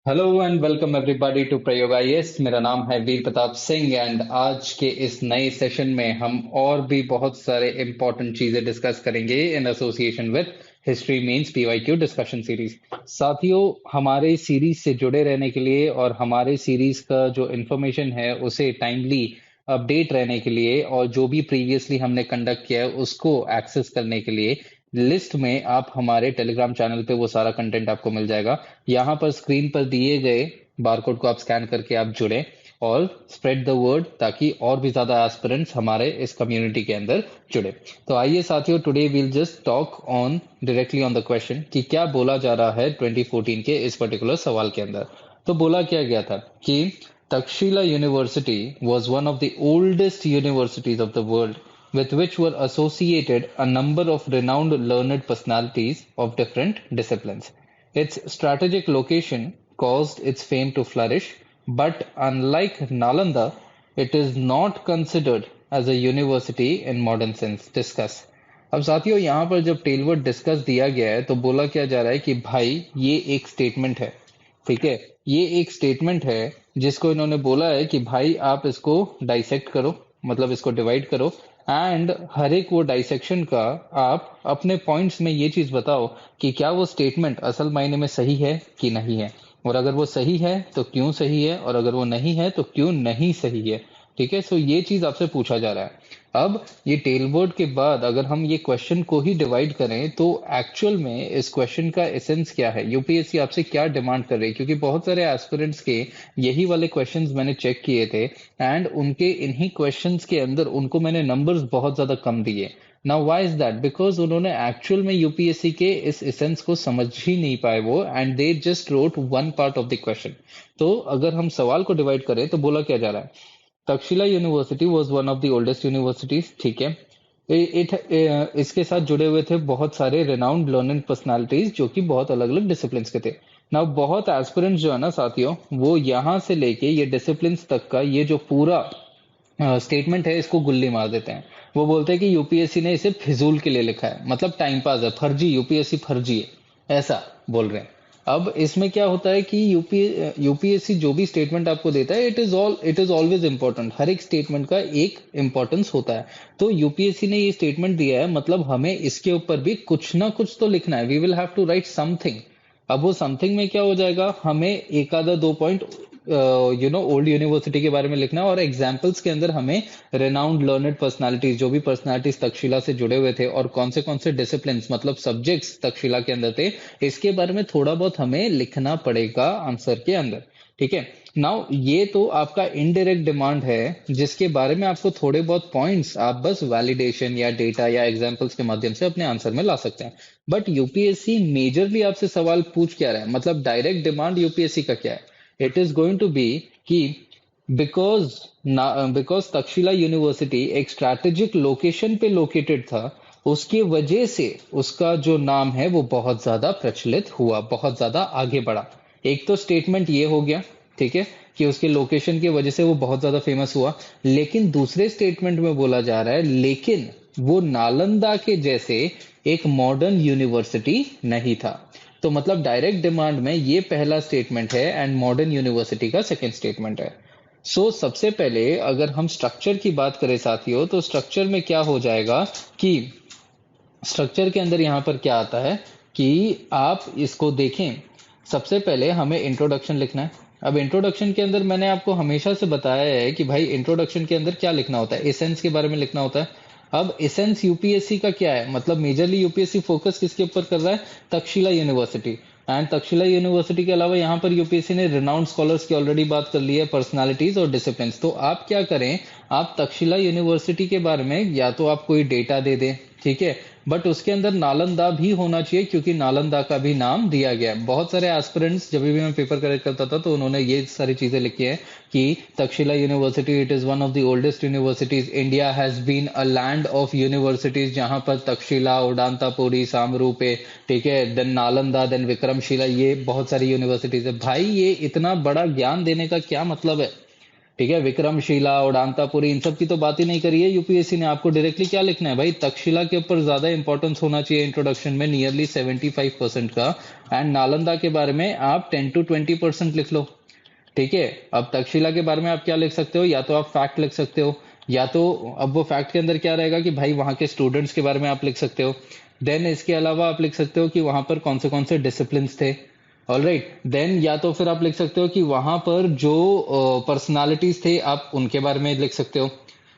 Hello and welcome everybody to Prayog IAS. मेरा नाम है वीर प्रताप सिंह एंड आज के इस नए सेशन में हम और भी बहुत सारे इंपॉर्टेंट चीजें डिस्कस करेंगे in association with history means PYQ discussion series. साथियों, हमारे सीरीज से जुड़े रहने के लिए और हमारे सीरीज का जो इंफॉर्मेशन है उसे टाइमली अपडेट रहने के लिए और जो भी प्रीवियसली हमने कंडक्ट किया है उसको एक्सेस करने के लिए लिस्ट में आप हमारे टेलीग्राम चैनल पे वो सारा कंटेंट आपको मिल जाएगा। यहाँ पर स्क्रीन पर दिए गए बारकोड को आप स्कैन करके आप जुड़े और स्प्रेड द वर्ड ताकि और भी ज्यादा एस्पिरेंट्स हमारे इस कम्युनिटी के अंदर जुड़े। तो आइए साथियों, today we'll just talk on directly on the question कि क्या बोला जा रहा है 2014 के इस पर्टिकुलर सवाल के अंदर। तो बोला क्या गया था कि Takshashila university was one of the oldest universities of the world with which were associated a number of renowned learned personalities of different disciplines. Its strategic location caused its fame to flourish, but unlike Nalanda, it is not considered as a university in modern sense. Discuss. अब साथियों, यहाँ पर जब टेलवर्ड discuss दिया गया है तो बोला क्या जा रहा है कि भाई ये एक स्टेटमेंट है। ठीक है, ये एक स्टेटमेंट है जिसको इन्होंने बोला है कि भाई आप इसको डाइसेक्ट करो, मतलब इसको डिवाइड करो एंड हर एक वो डाइसेक्शन का आप अपने पॉइंट्स में ये चीज बताओ कि क्या वो स्टेटमेंट असल मायने में सही है कि नहीं है, और अगर वो सही है तो क्यों सही है, और अगर वो नहीं है तो क्यों नहीं सही है। ठीक है, सो ये चीज आपसे पूछा जा रहा है। अब ये टेलवर्ड के बाद अगर हम ये क्वेश्चन को ही डिवाइड करें तो एक्चुअल में इस क्वेश्चन का एसेंस क्या है, यूपीएससी आपसे क्या डिमांड कर रही है, क्योंकि बहुत सारे एस्पिरेंट्स के यही वाले क्वेश्चंस मैंने चेक किए थे एंड उनके इन्हीं क्वेश्चंस के अंदर उनको मैंने नंबर्स बहुत ज्यादा कम दिए। Now why is that? Because उन्होंने एक्चुअल में यूपीएससी के इस एसेंस को समझ ही नहीं पाए वो, and they just road one part of the question. तो अगर हम सवाल को डिवाइड करें तो बोला क्या जा रहा है, Takshashila university was one of the oldest universities. ठीक है, इसके साथ जुड़े हुए थे बहुत सारे रेनाउंड लर्निंग पर्सनालिटीज जो कि बहुत अलग अलग डिसिप्लिन के थे। ना बहुत एस्पिरेंट्स जो है ना साथियों, वो यहाँ से लेके ये डिसिप्लिन तक का ये जो पूरा स्टेटमेंट है इसको गुल्ली मार देते हैं। वो बोलते हैं कि यूपीएससी ने इसे फिजूल के लिए लिखा है, मतलब टाइम पास है, फर्जी, यूपीएससी फर्जी है, ऐसा बोल रहे हैं। अब इसमें क्या होता है कि यूपीएससी जो भी स्टेटमेंट आपको देता है इट इज ऑलवेज इंपॉर्टेंट। हर एक स्टेटमेंट का एक इंपॉर्टेंस होता है। तो यूपीएससी ने ये स्टेटमेंट दिया है, मतलब हमें इसके ऊपर भी कुछ ना कुछ तो लिखना है। We will have to write something. अब वो समथिंग में क्या हो जाएगा, हमें एक आधा दो पॉइंट ओल्ड यूनिवर्सिटी के बारे में लिखना है और एग्जाम्पल्स के अंदर हमें रेनाउंड लर्नड पर्सनालिटीज, जो भी पर्सनालिटीज तक्षशिला से जुड़े हुए थे और कौन से डिसिप्लिन मतलब सब्जेक्ट्स तक्षशिला के अंदर थे, इसके बारे में थोड़ा बहुत हमें लिखना पड़ेगा आंसर के अंदर। ठीक है, नाउ ये तो आपका इनडायरेक्ट डिमांड है जिसके बारे में आपको थोड़े बहुत पॉइंट्स आप बस वैलिडेशन या डेटा या एग्जांपल्स के माध्यम से अपने आंसर में ला सकते हैं। बट यूपीएससी मेजरली आपसे सवाल पूछ क्या रहा है, मतलब डायरेक्ट डिमांड यूपीएससी का क्या है? It is going to be कि बिकॉज बिकॉज तक्षशिला यूनिवर्सिटी एक स्ट्रैटेजिक लोकेशन पे लोकेटेड था, उसकी वजह से उसका जो नाम है वो बहुत ज्यादा प्रचलित हुआ, बहुत ज्यादा आगे बढ़ा। एक तो स्टेटमेंट ये हो गया, ठीक है, कि उसके लोकेशन की वजह से वो बहुत ज्यादा फेमस हुआ। लेकिन दूसरे स्टेटमेंट में बोला जा रहा है लेकिन वो नालंदा के जैसे एक मॉडर्न यूनिवर्सिटी नहीं था। तो मतलब डायरेक्ट डिमांड में ये पहला स्टेटमेंट है एंड मॉडर्न यूनिवर्सिटी का सेकंड स्टेटमेंट है। सबसे पहले अगर हम स्ट्रक्चर की बात करें साथियों, तो स्ट्रक्चर में क्या हो जाएगा कि स्ट्रक्चर के अंदर यहाँ पर क्या आता है कि आप इसको देखें। सबसे पहले हमें इंट्रोडक्शन लिखना है। अब इंट्रोडक्शन के अंदर मैंने आपको हमेशा से बताया है कि भाई इंट्रोडक्शन के अंदर क्या लिखना होता है, एसेंस के बारे में लिखना होता है। अब एसेंस यूपीएससी का क्या है, मतलब मेजरली यूपीएससी फोकस किसके ऊपर कर रहा है, Takshashila university. And Takshashila university के अलावा यहाँ पर यूपीएससी ने रिनाउंड स्कॉलर्स की ऑलरेडी बात कर ली है, पर्सनालिटीज और डिसिप्लिन। तो आप क्या करें, आप तक्षशिला यूनिवर्सिटी के बारे में या तो आप कोई डेटा दे दें, ठीक है, बट उसके अंदर नालंदा भी होना चाहिए क्योंकि नालंदा का भी नाम दिया गया है। बहुत सारे एस्पिरेंट्स जब भी मैं पेपर करेक्ट करता था तो उन्होंने ये सारी चीजें लिखी है कि Takshashila university it is one of the oldest universities, India has been a land of universities, जहां पर तक्षशिला, उडांतापुरी, सामरूपे, ठीक है, देन नालंदा, देन विक्रमशिला, ये बहुत सारी यूनिवर्सिटीज है। भाई ये इतना बड़ा ज्ञान देने का क्या मतलब है? ठीक है, विक्रमशिला, उड़ानतापुरी, इन सब की तो बात ही नहीं करी है यूपीएससी ने। आपको डायरेक्टली क्या लिखना है भाई, तक्षशिला के ऊपर ज्यादा इंपॉर्टेंस होना चाहिए इंट्रोडक्शन में, नियरली 75% का। एंड नालंदा के बारे में आप 10 to 20% लिख लो। ठीक है, अब तक्षशिला के बारे में आप क्या लिख सकते हो, या तो आप फैक्ट लिख सकते हो, या तो अब वो फैक्ट के अंदर क्या रहेगा कि भाई वहां के स्टूडेंट्स के बारे में आप लिख सकते हो। देन इसके अलावा आप लिख सकते हो कि वहां पर कौन से डिसिप्लिन थे। ऑल राइट, देन या तो फिर आप लिख सकते हो कि वहां पर जो पर्सनालिटीज थे आप उनके बारे में लिख सकते हो।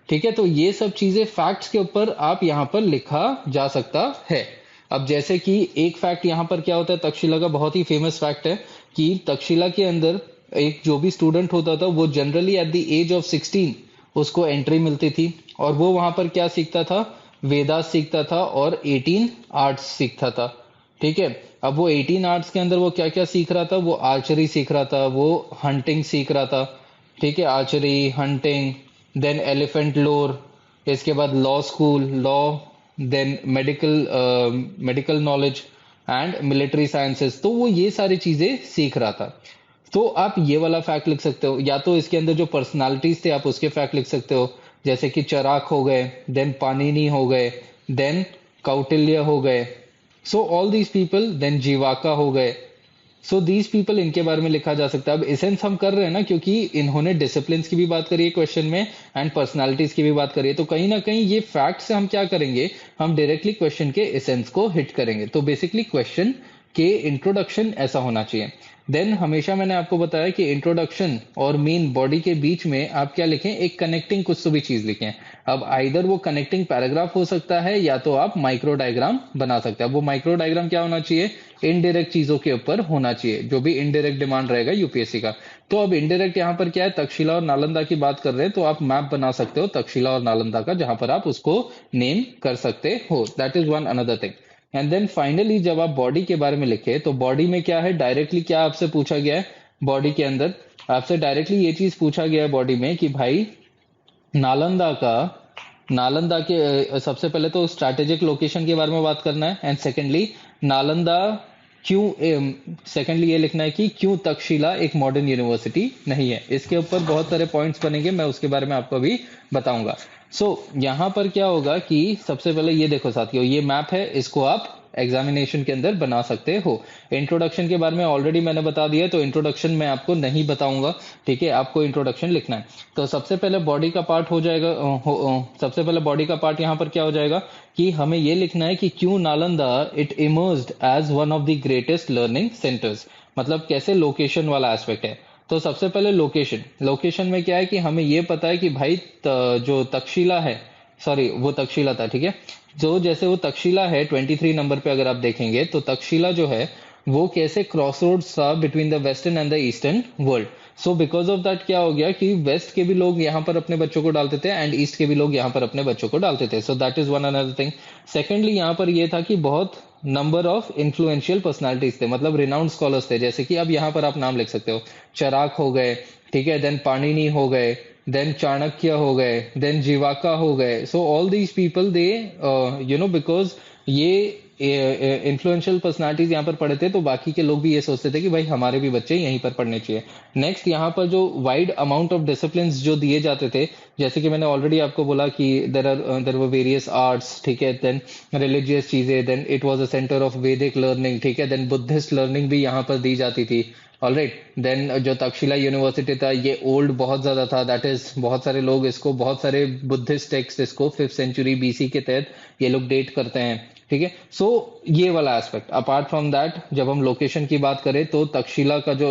ठीक है, तो ये सब चीजें फैक्ट्स के ऊपर आप यहाँ पर लिखा जा सकता है। अब जैसे कि एक फैक्ट यहाँ पर क्या होता है, तक्षशिला का बहुत ही फेमस फैक्ट है कि तक्षशिला के अंदर एक जो भी स्टूडेंट होता था वो generally at the age of 16 उसको एंट्री मिलती थी, और वो वहां पर क्या सीखता था, वेदास सीखता था और 18 आर्ट्स सीखता था। ठीक है, अब वो 18 आर्ट्स के अंदर वो क्या क्या सीख रहा था, वो आर्चरी सीख रहा था, वो हंटिंग सीख रहा था। ठीक है, archery, hunting, then elephant lore, इसके बाद law school, law, then medical knowledge and military sciences, तो वो ये सारी चीजें सीख रहा था। तो आप ये वाला फैक्ट लिख सकते हो, या तो इसके अंदर जो पर्सनालिटीज थे आप उसके फैक्ट लिख सकते हो, जैसे कि चराक हो गए, देन पानिनी हो गए, देन कौटिल्य हो गए, so all these people, then Jivaka हो गए। सो दीज पीपल, इनके बारे में लिखा जा सकता है। अब एसेंस हम कर रहे हैं ना, क्योंकि इन्होंने डिसिप्लिन की भी बात करी है क्वेश्चन में एंड पर्सनालिटीज की भी बात करी है, तो कहीं ना कहीं ये फैक्ट से हम क्या करेंगे, हम डायरेक्टली क्वेश्चन के एसेंस को हिट करेंगे। तो बेसिकली क्वेश्चन के इंट्रोडक्शन ऐसा होना चाहिए। देन हमेशा मैंने आपको बताया कि इंट्रोडक्शन और मेन बॉडी के बीच में आप क्या लिखें, एक कनेक्टिंग कुछ तो भी चीज लिखें। अब आइदर वो कनेक्टिंग पैराग्राफ हो सकता है, या तो आप माइक्रो डायग्राम बना सकते हैं। अब वो माइक्रो डायग्राम क्या होना चाहिए, इनडायरेक्ट चीजों के ऊपर होना चाहिए, जो भी इनडायरेक्ट डिमांड रहेगा यूपीएससी का। तो अब इनडायरेक्ट यहाँ पर क्या है, तक्षशिला और नालंदा की बात कर रहे हैं, तो आप मैप बना सकते हो तक्षशिला और नालंदा का, जहां पर आप उसको नेम कर सकते हो। That is one another thing. And then finally जब आप बॉडी के बारे में लिखे, तो बॉडी में क्या है, डायरेक्टली क्या आपसे पूछा गया है, बॉडी के अंदर आपसे डायरेक्टली ये चीज पूछा गया है बॉडी में कि भाई नालंदा का, नालंदा के सबसे पहले तो स्ट्रैटेजिक लोकेशन के बारे में बात करना है, एंड सेकेंडली नालंदा क्यों, सेकेंडली ये लिखना है कि क्यों तक्षशिला एक मॉडर्न यूनिवर्सिटी नहीं है। इसके ऊपर बहुत सारे पॉइंट्स बनेंगे, मैं उसके बारे में आपको अभी बताऊंगा। यहाँ पर क्या होगा कि सबसे पहले ये देखो साथियों, ये मैप है, इसको आप एग्जामिनेशन के अंदर बना सकते हो। इंट्रोडक्शन के बारे में ऑलरेडी मैंने बता दिया, तो इंट्रोडक्शन मैं आपको नहीं बताऊंगा। ठीक है, आपको इंट्रोडक्शन लिखना है। तो सबसे पहले बॉडी का पार्ट हो जाएगा, सबसे पहले बॉडी का पार्ट यहाँ पर क्या हो जाएगा कि हमें ये लिखना है कि क्यों Nalanda it emerged as one of the greatest learning centres, मतलब कैसे लोकेशन वाला एस्पेक्ट है। तो सबसे पहले लोकेशन, लोकेशन में क्या है कि हमें ये पता है कि भाई जो तक्षशिला है, सॉरी वो तक्षशिला था, ठीक है, जो जैसे वो तक्षशिला है 23 नंबर पे अगर आप देखेंगे, तो तक्षशिला जो है वो कैसे क्रॉस रोड्स था between the western and the eastern world. So because of that क्या हो गया कि वेस्ट के भी लोग यहाँ पर अपने बच्चों को डालते थे एंड ईस्ट के भी लोग यहाँ पर अपने बच्चों को डालते थे। So that is one another thing. Secondly यहाँ पर ये था कि बहुत नंबर ऑफ इन्फ्लुएंशियल पर्सनालिटीज थे, मतलब रिनाउंड स्कॉलर्स थे, जैसे कि अब यहाँ पर आप नाम लिख सकते हो, चराक हो गए, ठीक है, देन पाणिनि हो गए, देन चाणक्य हो गए, देन जीवाका हो गए। So all these people they because ये इन्फ्लुएंशियल पर्सनालिटीज यहाँ पर पढ़े थे, तो बाकी के लोग भी ये सोचते थे कि भाई हमारे भी बच्चे यहीं पर पढ़ने चाहिए। नेक्स्ट यहाँ पर जो वाइड अमाउंट ऑफ डिसिप्लिन जो दिए जाते थे, जैसे कि मैंने ऑलरेडी आपको बोला कि देर वर वेरियस आर्ट्स, ठीक है, देन रिलीजियस चीजें, then it was a centre of Vedic learning, ठीक है, देन बुद्धिस्ट लर्निंग भी यहाँ पर दी जाती थी। ऑलराइट, देन जो तक्षशिला यूनिवर्सिटी था ये ओल्ड बहुत ज्यादा था, दैट इज बहुत सारे लोग इसको, बहुत सारे बुद्धिस्ट टेक्स्ट इसको 5th सेंचुरी बीसी के तहत ये लोग डेट करते हैं। ठीक है, सो ये वाला एस्पेक्ट। अपार्ट फ्रॉम दैट जब हम लोकेशन की बात करें, तो तक्षशिला का जो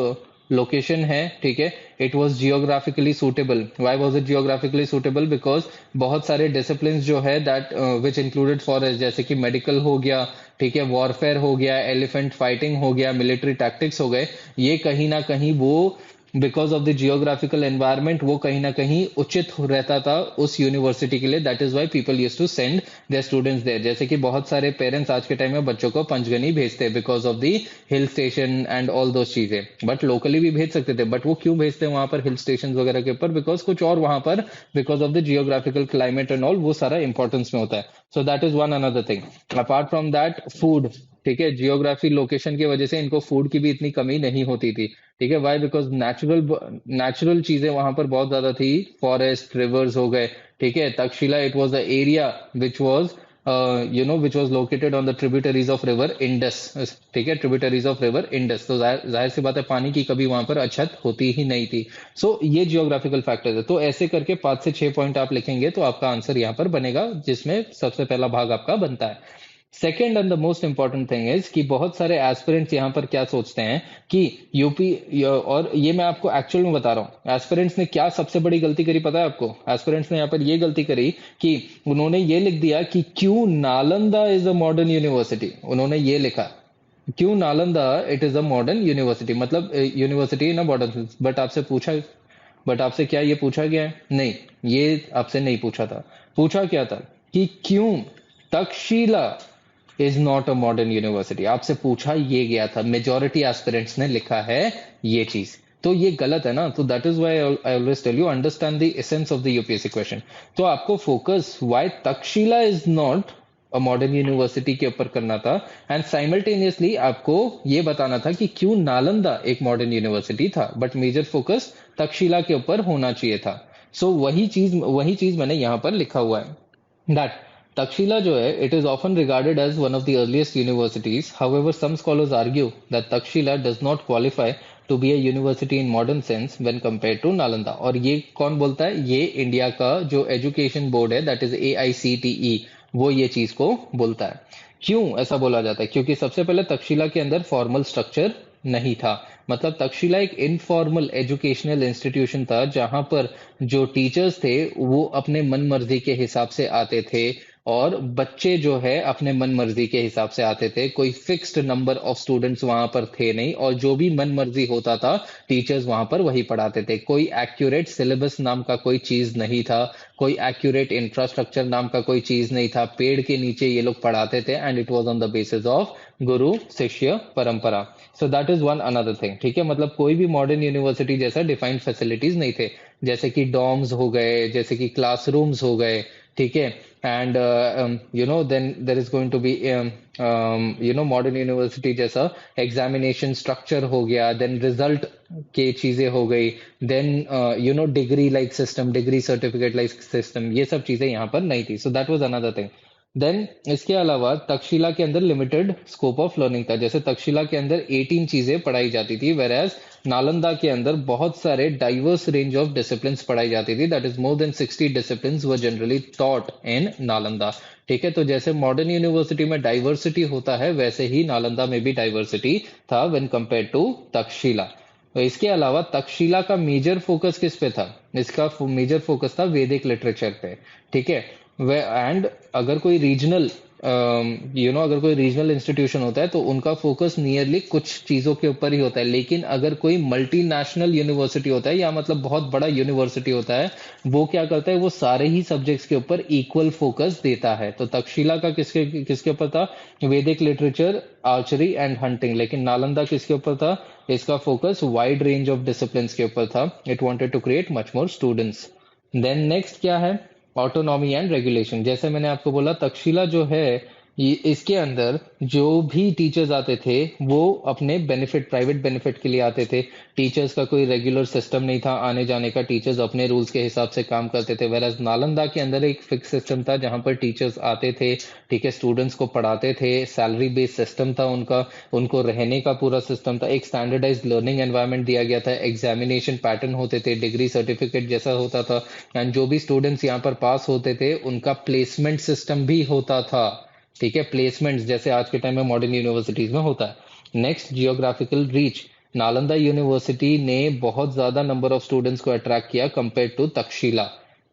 लोकेशन है, ठीक है, it was geographically suitable. Why was it geographically suitable, because बहुत सारे डिसिप्लिन जो है दैट विच इंक्लूडेड फॉरेस्ट, जैसे कि मेडिकल हो गया, ठीक है, वॉरफेयर हो गया, एलिफेंट फाइटिंग हो गया, मिलिट्री टैक्टिक्स हो गए, ये कहीं ना कहीं वो because of the geographical environment वो कहीं ना कहीं उचित रहता था उस यूनिवर्सिटी के लिए। That is why people use to send their students there. जैसे कि बहुत सारे पेरेंट्स आज के टाइम में बच्चों को पंचगनी भेजते हैं because of the hill station and all दो चीजें, बट लोकली भी भेज सकते थे, बट वो क्यों भेजते हैं वहां पर हिल स्टेशन वगैरह के ऊपर, बिकॉज कुछ और वहां पर because of the geographical climate and all वो सारा इंपॉर्टेंस में होता है। So that is one another thing. Apart from that food, ठीक है, जियोग्राफी लोकेशन की वजह से इनको फूड की भी इतनी कमी नहीं होती थी। ठीक है, वाई? बिकॉज नेचुरल नेचुरल चीजें वहां पर बहुत ज्यादा थी। फॉरेस्ट, रिवर्स हो गए। ठीक है, Takshashila it was the area which was which was located on the tributaries of river Indus. ठीक है, ट्रिब्यूटरीज ऑफ रिवर इंडस, तो जाहिर जाहिर सी बात है पानी की कभी वहां पर अछत होती ही नहीं थी। सो ये जियोग्राफिकल फैक्टर है। तो ऐसे करके 5 से 6 पॉइंट आप लिखेंगे तो आपका आंसर यहाँ पर बनेगा, जिसमें सबसे पहला भाग आपका बनता है। Second and the most important thing is कि बहुत सारे एस्पिरेंट्स यहाँ पर क्या सोचते हैं कि यूपी, और ये मैं आपको एक्चुअल में बता रहा हूँ एस्पिरेंट्स ने क्या सबसे बड़ी गलती करी पता है आपको? एस्पिरेंट्स ने यहाँ पर ये गलती करी कि उन्होंने ये लिख दिया कि क्यों Nalanda is a modern university. उन्होंने ये लिखा क्यों Nalanda it is a modern university, मतलब university in a modern. But आपसे क्या ये पूछा गया है? नहीं, ये आपसे नहीं पूछा था। पूछा क्या था कि क्यों Takshashila is not a modern university, आपसे पूछा ये गया था। मेजोरिटी एस्पिरेंट्स ने लिखा है ये चीज, तो ये गलत है ना। तो that is why I always tell you understand the essence of the UPSC question. तो आपको focus why Takshashila is not a modern university के ऊपर करना था, एंड साइमल्टेनियसली आपको ये बताना था कि क्यों नालंदा एक मॉडर्न यूनिवर्सिटी था, बट मेजर फोकस तक्षशिला के ऊपर होना चाहिए था। सो वही चीज मैंने यहां पर लिखा हुआ है दैट Takshila जो है, it is often regarded as one of the earliest universities. However, some scholars argue that Takshila does not qualify to be a university in modern sense when compared to Nalanda. और ये कौन बोलता है? ये India का जो education board है, that is AICTE, वो ये चीज को बोलता है। क्यों ऐसा बोला जाता है? क्योंकि सबसे पहले तक्षशिला के अंदर फॉर्मल स्ट्रक्चर नहीं था। मतलब तक्षशिला एक इनफॉर्मल एजुकेशनल इंस्टीट्यूशन था जहां पर जो टीचर्स थे वो अपने मन मर्जी के हिसाब से आते थे, और बच्चे जो है अपने मन मर्जी के हिसाब से आते थे। कोई फिक्स्ड नंबर ऑफ स्टूडेंट्स वहां पर थे नहीं, और जो भी मन मर्जी होता था टीचर्स वहां पर वही पढ़ाते थे। कोई एक्यूरेट सिलेबस नाम का कोई चीज नहीं था, कोई एक्यूरेट इंफ्रास्ट्रक्चर नाम का कोई चीज नहीं था। पेड़ के नीचे ये लोग पढ़ाते थे, and it was on the basis of गुरु शिष्य परंपरा। So that is one another thing. ठीक है, मतलब कोई भी मॉडर्न यूनिवर्सिटी जैसा डिफाइंड फैसिलिटीज नहीं थे, जैसे कि डॉर्म्स हो गए, जैसे कि क्लासरूम्स हो गए। ठीक है, and then there is going to be modern university जैसा एग्जामिनेशन स्ट्रक्चर हो गया, देन रिजल्ट के चीजें हो गई, then degree like system, degree certificate like system, ये सब चीजें यहाँ पर नहीं थी। So that was another thing. Then इसके अलावा तक्षशिला के अंदर लिमिटेड स्कोप ऑफ लर्निंग था। जैसे तक्षशिला के अंदर 18 चीजें पढ़ाई जाती थी, वेर एज नालंदा के अंदर बहुत सारे डाइवर्स रेंज ऑफ डिसिप्लिन पढ़ाई जाती थी। That is more than 60 discipline were generally taught in Nalanda. ठीक है, तो जैसे मॉडर्न यूनिवर्सिटी में डाइवर्सिटी होता है, वैसे ही नालंदा में भी डाइवर्सिटी था व्हेन कंपेयर टू तक्षशिला। तो इसके अलावा तक्षशिला का मेजर फोकस किस पे था? इसका मेजर फोकस था वैदिक लिटरेचर पे। ठीक है, एंड अगर कोई रीजनल अगर कोई रीजनल इंस्टीट्यूशन होता है तो उनका फोकस नियरली कुछ चीजों के ऊपर ही होता है। लेकिन अगर कोई मल्टीनेशनल यूनिवर्सिटी होता है, या मतलब बहुत बड़ा यूनिवर्सिटी होता है, वो क्या करता है? वो सारे ही सब्जेक्ट्स के ऊपर इक्वल फोकस देता है। तो तक्षशिला का किसके किसके ऊपर था? वैदिक लिटरेचर, आर्चरी एंड हंटिंग। लेकिन नालंदा किसके ऊपर था? इसका focus wide range of discipline के ऊपर था। It wanted to create much more students. Then next क्या है? Autonomy and regulation. जैसे मैंने आपको बोला तक्षशिला जो है, इसके अंदर जो भी टीचर्स आते थे वो अपने बेनिफिट, प्राइवेट बेनिफिट के लिए आते थे। टीचर्स का कोई रेगुलर सिस्टम नहीं था आने जाने का, टीचर्स अपने रूल्स के हिसाब से काम करते थे। वेराज नालंदा के अंदर एक फिक्स सिस्टम था जहां पर टीचर्स आते थे, ठीक है, स्टूडेंट्स को पढ़ाते थे, सैलरी बेस्ड सिस्टम था उनका, उनको रहने का पूरा सिस्टम था, एक स्टैंडर्डाइज लर्निंग एनवायरनमेंट दिया गया था, एग्जामिनेशन पैटर्न होते थे, डिग्री सर्टिफिकेट जैसा होता था, एंड जो भी स्टूडेंट्स यहाँ पर पास होते थे उनका प्लेसमेंट सिस्टम भी होता था। ठीक है, प्लेसमेंट जैसे आज के टाइम में मॉडर्न यूनिवर्सिटीज में होता है। Next, geographical reach. Nalanda university ने बहुत ज्यादा नंबर ऑफ स्टूडेंट्स को अट्रैक्ट किया कंपेयर टू तक्षशिला।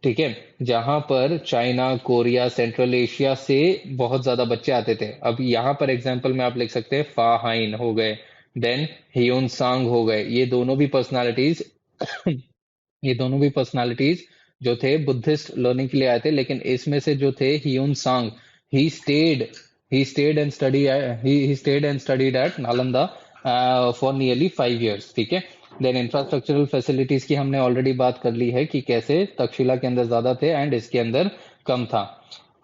ठीक है, जहां पर चाइना, कोरिया, सेंट्रल एशिया से बहुत ज्यादा बच्चे आते थे। अब यहाँ पर एग्जाम्पल में आप लिख सकते हैं फा हाइन हो गए, देन हियोन सांग हो गए। ये दोनों भी पर्सनालिटीज जो थे बुद्धिस्ट लर्निंग के लिए आए थे। लेकिन इसमें से जो थे हियून सांग, he stayed he stayed and study he stayed and studied at Nalanda for nearly 5 years। ठीक है, देन इंफ्रास्ट्रक्चरल फैसिलिटीज की हमने ऑलरेडी बात कर ली है कि कैसे तक्षशिला के अंदर ज्यादा थे एंड इसके अंदर कम था।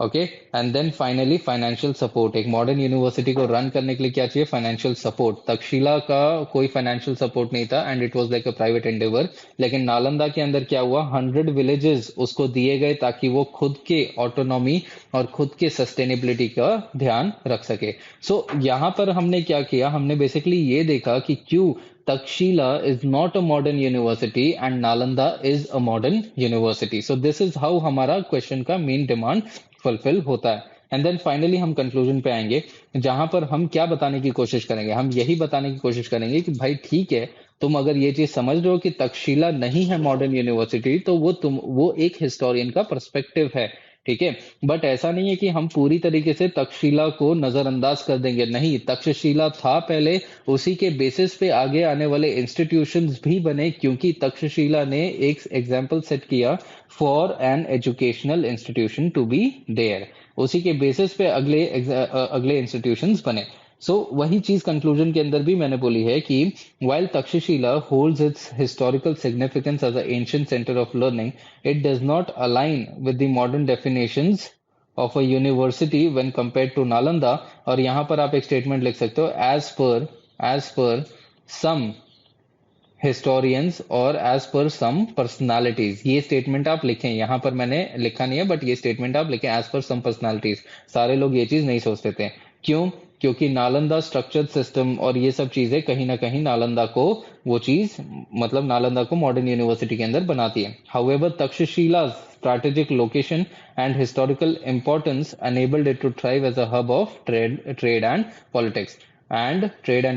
Okay. And then finally financial support, एक मॉडर्न यूनिवर्सिटी को रन करने के लिए क्या चाहिए? Financial support. तक्षशिला का कोई फाइनेंशियल सपोर्ट नहीं था and it was like a private Endeavour, लेकिन नालंदा के अंदर क्या हुआ? 100 विलेजेस उसको दिए गए ताकि वो खुद के ऑटोनॉमी और खुद के सस्टेनेबिलिटी का ध्यान रख सके। सो यहाँ पर हमने क्या किया? हमने बेसिकली ये देखा कि क्यों Takshila is not a modern university and Nalanda is a modern university. So this is how हमारा क्वेश्चन का मेन डिमांड फुलफिल होता है। एंड देन फाइनली हम कंक्लूजन पे आएंगे, जहां पर हम क्या बताने की कोशिश करेंगे? हम यही बताने की कोशिश करेंगे कि भाई ठीक है, तुम अगर ये चीज समझ रहे हो कि तक्षशिला नहीं है मॉडर्न यूनिवर्सिटी, तो वो एक हिस्टोरियन का पर्सपेक्टिव है, ठीक है। बट ऐसा नहीं है कि हम पूरी तरीके से तक्षशिला को नजरअंदाज कर देंगे, नहीं, तक्षशिला था पहले, उसी के बेसिस पे आगे आने वाले इंस्टीट्यूशंस भी बने, क्योंकि तक्षशिला ने एक एग्जाम्पल सेट किया for an educational institution to be there, उसी के बेसिस पे अगले इंस्टीट्यूशंस बने। सो वही चीज कंक्लूजन के अंदर भी मैंने बोली है कि while Takshashila holds its historical significance as an ancient center of learning, it does not align with the modern definitions of a university when compared to Nalanda। और यहाँ पर आप एक स्टेटमेंट लिख सकते हो, as per some historians और as per some personalities। ये स्टेटमेंट आप लिखें, यहाँ पर मैंने लिखा नहीं है, बट ये स्टेटमेंट आप लिखें, as per some personalities। सारे लोग ये चीज नहीं सोचते थे। क्यों? क्योंकि नालंदा स्ट्रक्चर्ड सिस्टम और ये सब चीजें कहीं ना कहीं नालंदा को वो चीज, मतलब नालंदा को मॉडर्न यूनिवर्सिटी के अंदर बनाती है। However Takshashila strategic location and historical importance enabled it to thrive as a hub of trade and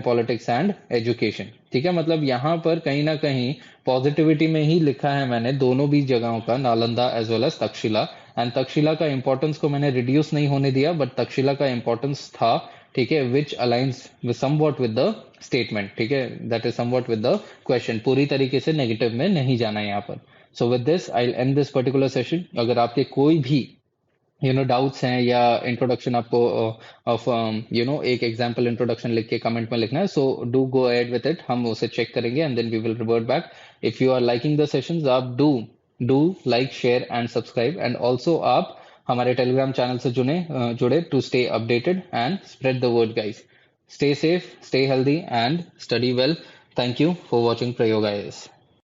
politics and education। ठीक है, मतलब यहाँ पर कहीं ना कहीं पॉजिटिविटी में ही लिखा है मैंने दोनों भी जगहों का, Nalanda as well as Takshashila. And Takshashila का इंपॉर्टेंस को मैंने रिड्यूस नहीं होने दिया, बट तक्षशिला का इंपॉर्टेंस था, ठीक है, which aligns with somewhat with the statement, ठीक है, that is somewhat with the question. पूरी तरीके से नेगेटिव में नहीं जाना है यहाँ पर। So with this I and this particular session. अगर आपके कोई भी डाउट्स हैं या इंट्रोडक्शन आपको ऑफ एक एग्जांपल इंट्रोडक्शन लिख के कमेंट में लिखना है, so do go ahead with it, हम उसे चेक करेंगे and then we will revert back. If you are liking the sessions, आप do like, share and subscribe, and also आप हमारे टेलीग्राम चैनल से जुड़े to stay updated and spread the word guys. Stay safe, stay healthy and study well. Thank you for watching Prayog IAS।